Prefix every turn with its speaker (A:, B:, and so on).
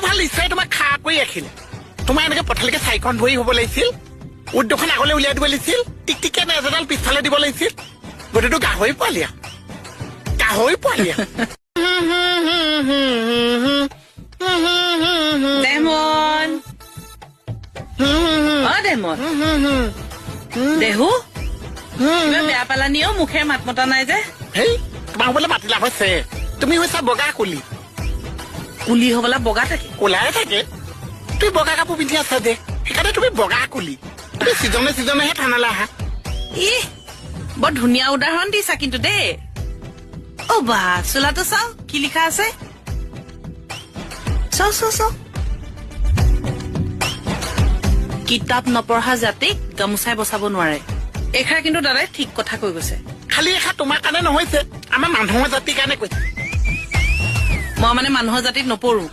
A: ভাল ঈশ্বৰে তোমাক খা কৰি ৰাখিলে তোমাৰ এনেকে পথালিকে চাইখন ধৰি হ'ব লাগিছিল উদ্যোগখন আগলৈ উলিয়াই দিব লাগিছিল টিকটিকে নেজডাল পিছফালে দিব লাগিছিল গোটেইটো গাহৰি পোৱালিয়া
B: ডেমন ডেমন দেহু কিবা বেয়া পালানিও মুখে মাত মতা নাই যে
A: হেই তোমাক বোলে মাতিলা হৈছে তুমি হৈছা বগা কুলি
B: কুলি হবলা বগা থাকে
A: কোলাই থাকে তুমি বগা কাপোৰ পিন্ধি আছা দে সেইকাৰণে তুমি বগা কুলি তুমি চিজনেহে থানালৈ আহা
B: বৰ ধুনীয়া উদাহৰণ দিছা কিন্তু দেই অ বা চোলাটো চাও কি লিখা আছে চাও কিতাপ নপঢ়া জাতিক গামোচাই বচাব নোৱাৰে এখাৰ কিন্তু দাদাই ঠিক কথা কৈ গৈছে
A: খালি এষাৰ তোমাৰ কাৰণে নহৈছে আমাৰ মানুহৰ জাতিৰ কাৰণে কৈছে
B: মই মানে মানুহৰ জাতিত নপঢ়ো